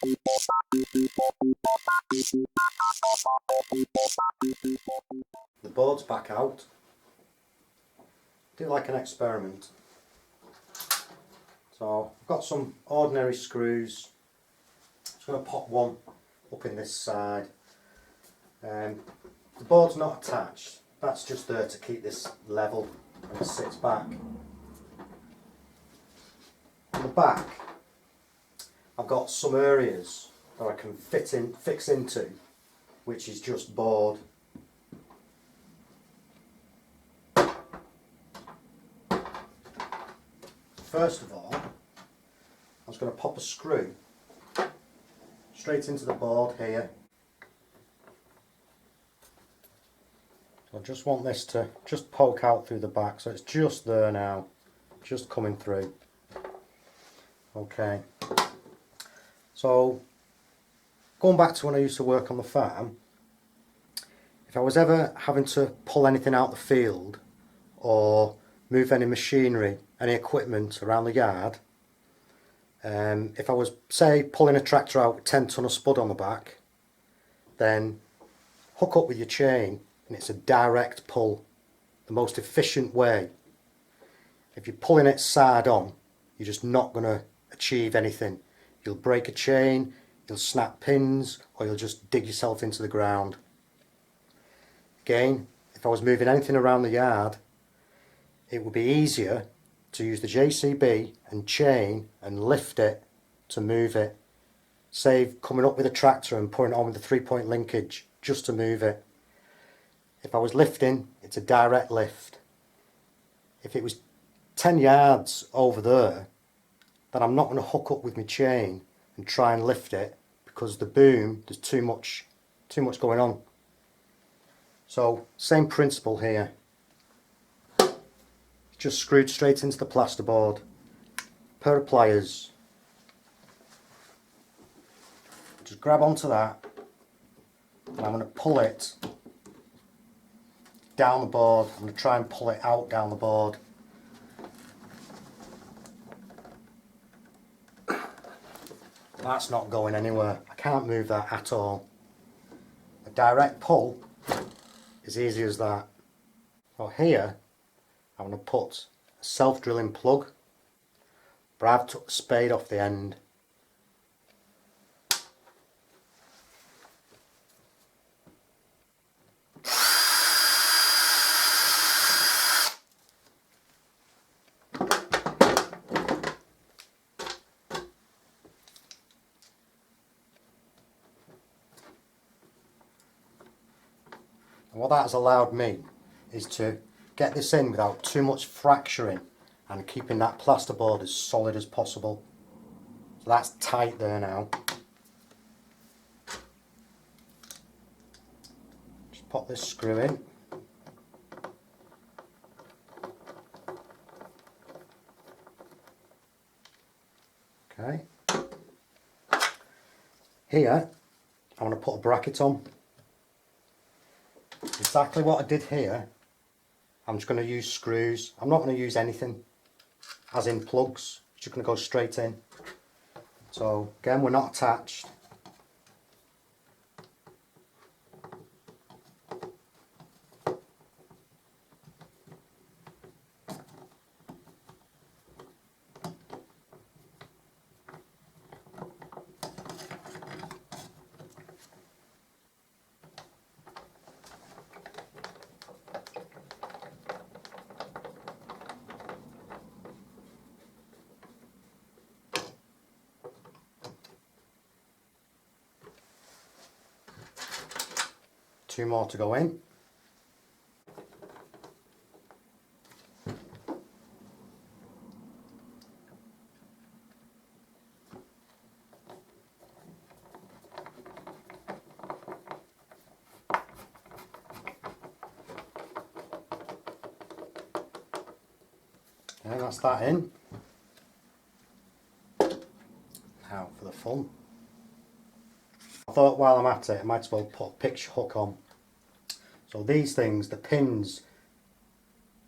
The board's back out. Do like an experiment. So I've got some ordinary screws. Just going to pop one up in this side. The board's not attached. That's just there to keep this level and it sits back. On the back, I've got some areas that I can fix into, which is just board. First of all, I was going to pop a screw straight into the board here. I just want this to just poke out through the back, so it's just there now, just coming through. Okay, so going back to when I used to work on the farm, if I was ever having to pull anything out the field or move any machinery, any equipment around the yard, if I was, say, pulling a tractor out with 10 ton of spud on the back, then hook up with your chain and it's a direct pull, the most efficient way. If you're pulling it side on, you're just not going to achieve anything. You'll break a chain, you'll snap pins, or you'll just dig yourself into the ground. Again, if I was moving anything around the yard, it would be easier to use the JCB and chain and lift it to move it. Save coming up with a tractor and putting it on with a 3-point linkage just to move it. If I was lifting, it's a direct lift. If it was 10 yards over there, then I'm not going to hook up with my chain and try and lift it, because the boom, there's too much going on. So same principle here. Just screwed straight into the plasterboard. Pair of pliers. Just grab onto that, and I'm going to pull it down the board. I'm going to try and pull it out down the board. That's not going anywhere. I can't move that at all. A direct pull is easy as that. So here I'm going to put a self-drilling plug, but I've took the spade off the end. And what that has allowed me is to get this in without too much fracturing and keeping that plasterboard as solid as possible. So that's tight there now. Just pop this screw in. Okay. Here I'm going to put a bracket on. Exactly what I did here. I'm just going to use screws. I'm not going to use anything as in plugs. It's just going to go straight in. So again, we're not attached. Two more to go in. Okay, that's that in. Now for the fun. I thought while I'm at it, I might as well put a pitch hook on. So these things, the pins,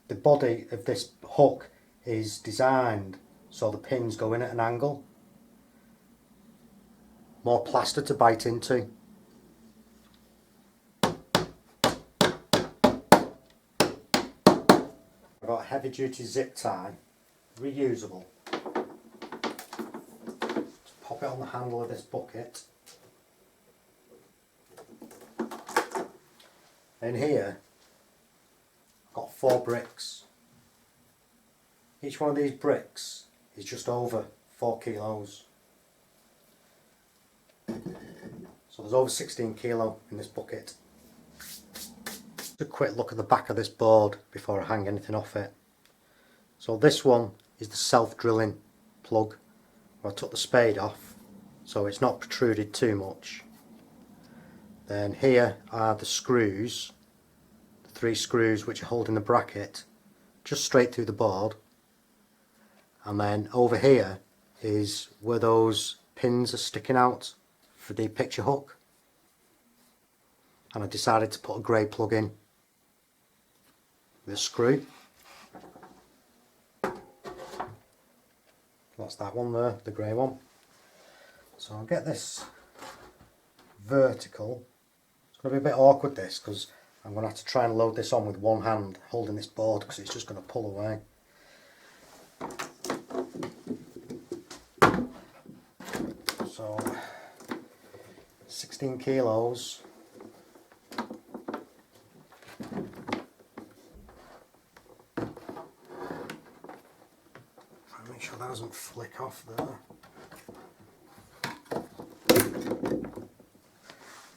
the body of this hook is designed so the pins go in at an angle. more plaster to bite into. I've got a heavy duty zip tie, reusable. Just pop it on the handle of this bucket. In here, I've got 4 bricks. Each one of these bricks is just over 4 kilos. So there's over 16 kilo in this bucket. Just a quick look at the back of this board before I hang anything off it. So this one is the self-drilling plug. I took the spade off so it's not protruded too much. Then here are the screws, the 3 screws which are holding the bracket just straight through the board. And then over here is where those pins are sticking out for the picture hook. And I decided to put a grey plug in with a screw. That's that one there, the grey one. So I'll get this vertical. It's going to be a bit awkward this because I'm going to have to try and load this on with one hand holding this board because it's just going to pull away. So 16 kilos. Make sure that doesn't flick off there.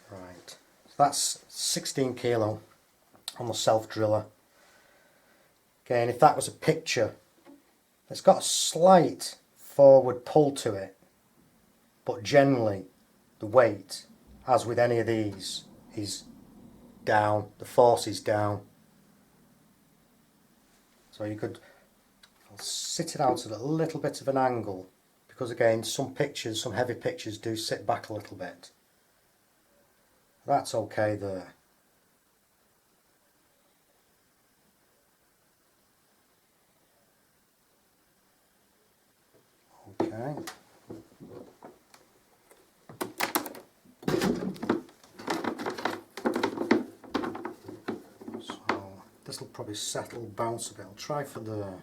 Right, so that's 16 kilo on the self driller. Again, if that was a picture, it's got a slight forward pull to it, but generally the weight, as with any of these, is down, the force is down. So you could sit it out at a little bit of an angle, because again some pictures, some heavy pictures do sit back a little bit. That's okay there. Okay. So this will probably settle, bounce a bit. I'll try for the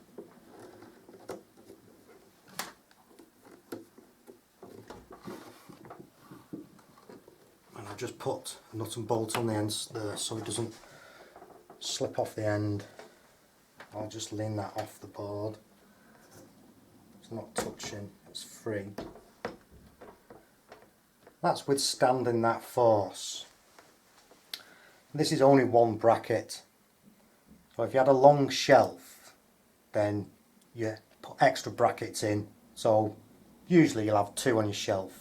just put a nut and bolt on the ends there so it doesn't slip off the end. I'll just lean that off the board. It's not touching, it's free. That's withstanding that force. This is only one bracket. So if you had a long shelf, then you put extra brackets in. So usually you'll have 2 on your shelf.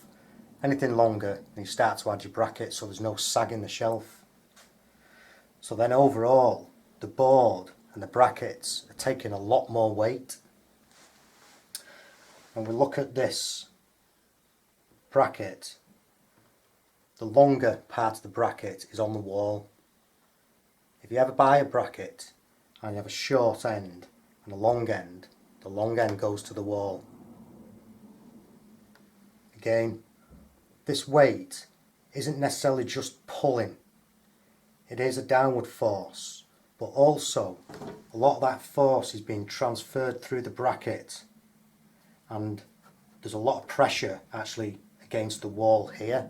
Anything longer, you start to add your brackets so there's no sag in the shelf. So then overall, the board and the brackets are taking a lot more weight. And we look at this bracket, the longer part of the bracket is on the wall. If you ever buy a bracket and you have a short end and a long end, the long end goes to the wall. Again, this weight isn't necessarily just pulling, it is a downward force, but also a lot of that force is being transferred through the bracket, and there's a lot of pressure actually against the wall here.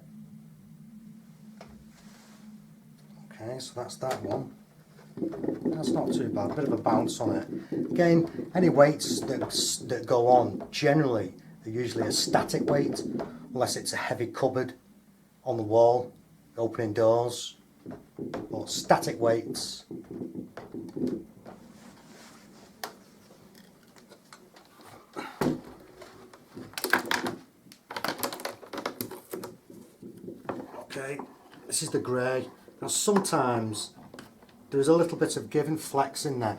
Okay, so that's that one. That's not too bad, a bit of a bounce on it. Again, any weights that go on generally are usually a static weight, unless it's a heavy cupboard on the wall, opening doors, or static weights. Okay, this is the grey. Now sometimes there's a little bit of give and flex in there.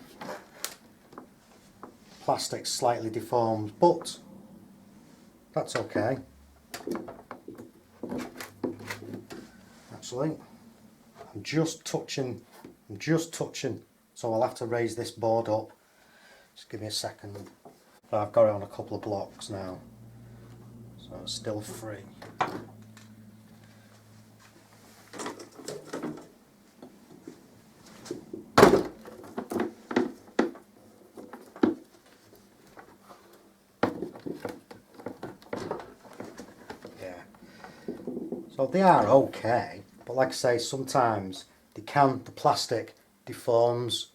Plastic's slightly deformed, but that's okay. Actually, I'm just touching, so I'll have to raise this board up. Just give me a second. But I've got it on a couple of blocks now, so it's still free. So they are okay, but like I say, sometimes the plastic deforms.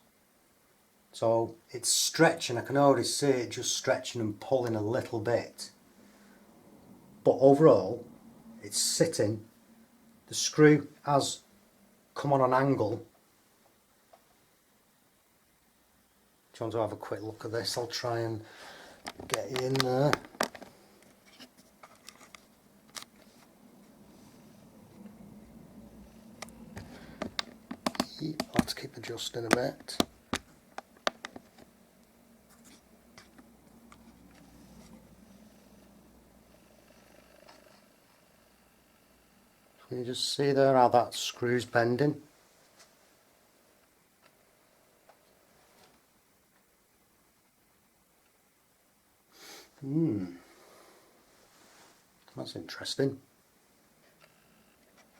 So it's stretching, I can already see it just stretching and pulling a little bit. But overall, it's sitting. The screw has come on an angle. Do you want to have a quick look at this? I'll try and get you in there. I'll have to keep adjusting a bit. Can you just see there how that screw's bending? That's interesting.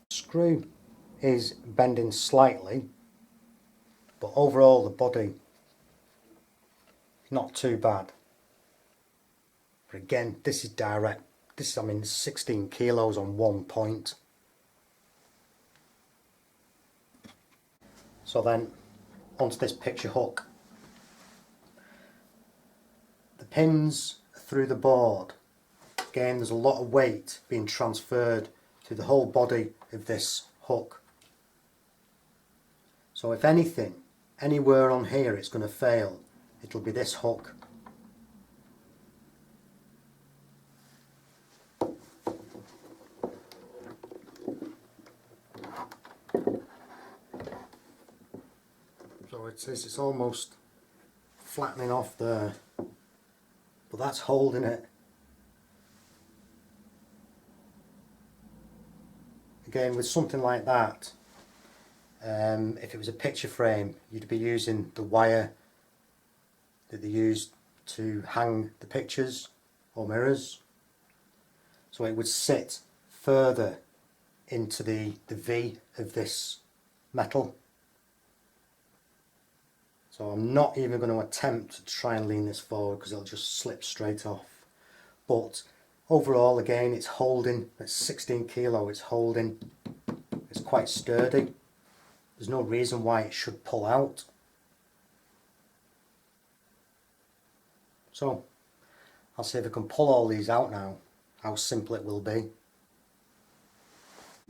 Screw is bending slightly, but overall the body not too bad. But again, this is direct. This is, I mean, 16 kilos on one point. So then onto this picture hook. The pins through the board. Again, there's a lot of weight being transferred to the whole body of this hook. So if anything, anywhere on here it's going to fail, it'll be this hook. So it's almost flattening off there, but that's holding it. Again, with something like that, if it was a picture frame, you'd be using the wire that they use to hang the pictures or mirrors. So it would sit further into the V of this metal. So I'm not even going to attempt to try and lean this forward because it'll just slip straight off. But overall, again, it's holding. It's 16 kilo, it's holding. It's quite sturdy. There's no reason why it should pull out. So I'll see if I can pull all these out now, how simple it will be.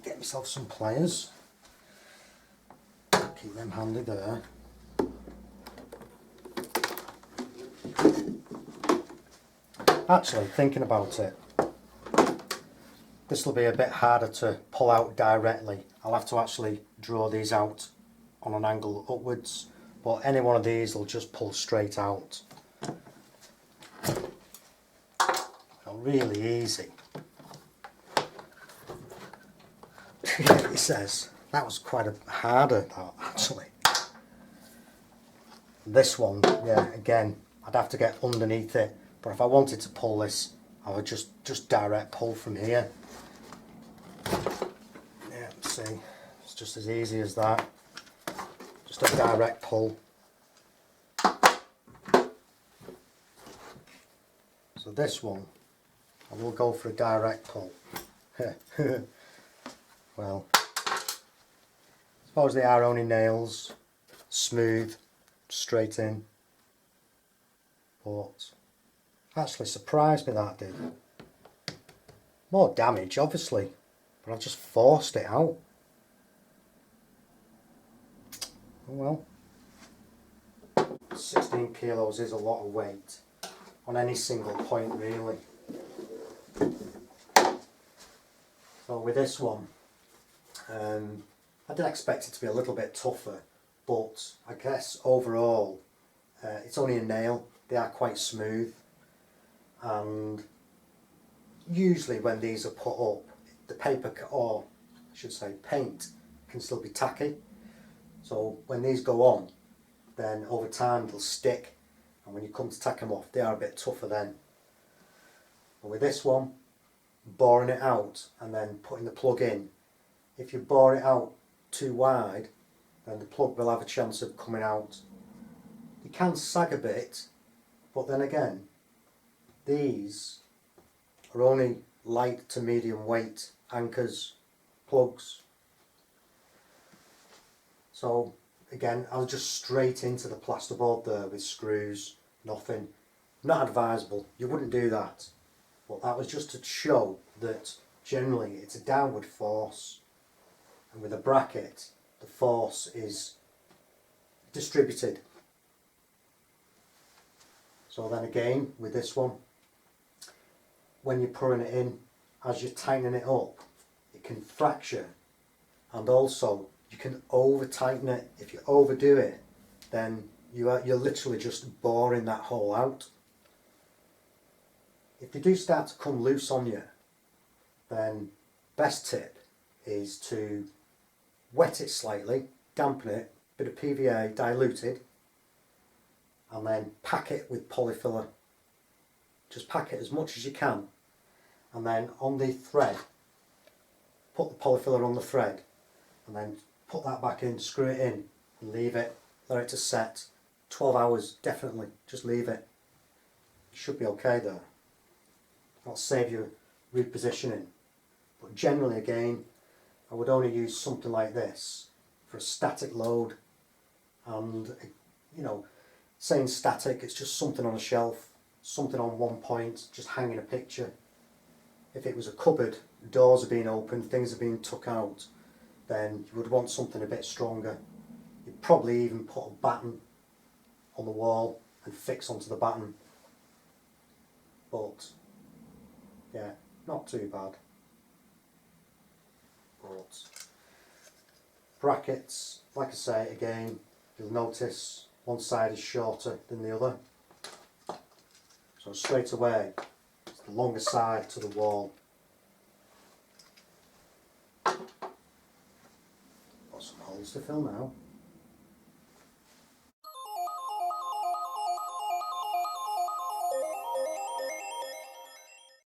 Get myself some pliers. Keep them handy there. Actually, thinking about it, this will be a bit harder to pull out directly. I'll have to actually draw these out on an angle upwards, but any one of these will just pull straight out. Really easy. He says that was quite a harder that actually. This one, yeah, again, I'd have to get underneath it, but if I wanted to pull this, I would just direct pull from here. Yeah, see, it's just as easy as that. Just a direct pull. So this one, I will go for a direct pull. Well, I suppose they are only nails, smooth, straight in, but actually surprised me that did. More damage obviously, but I just forced it out. Oh well. 16 kilos is a lot of weight on any single point really. So with this one, I did expect it to be a little bit tougher, but I guess overall it's only a nail. They are quite smooth, and usually when these are put up, the paper, or I should say paint, can still be tacky. So when these go on, then over time they'll stick, and when you come to take them off, they are a bit tougher then. But with this one, boring it out and then putting the plug in, if you bore it out too wide, then the plug will have a chance of coming out. You can sag a bit, but then again, these are only light to medium weight anchors, plugs. So again, I was just straight into the plasterboard there with screws, nothing. Not advisable, you wouldn't do that. But that was just to show that generally it's a downward force, and with a bracket the force is distributed. So then again with this one, when you're pouring it in, as you're tightening it up, it can fracture, and also you can over tighten it. If you overdo it, then you're literally just boring that hole out. If they do start to come loose on you, then best tip is to wet it slightly, dampen it, bit of PVA diluted, and then pack it with polyfiller. Just pack it as much as you can, and then on the thread, put the polyfiller on the thread, and then put that back in, screw it in, and leave it, let it to set. 12 hours definitely, just leave it. You should be okay there. That'll save you repositioning. But generally again, I would only use something like this for a static load, and you know, saying static, it's just something on a shelf, something on one point, just hanging a picture. If it was a cupboard, doors are being opened, things are being took out, then you would want something a bit stronger. You'd probably even put a batten on the wall and fix onto the batten. But yeah, not too bad. But brackets, like I say again, you'll notice one side is shorter than the other. So straight away, it's the longer side to the wall. Got some holes to fill now.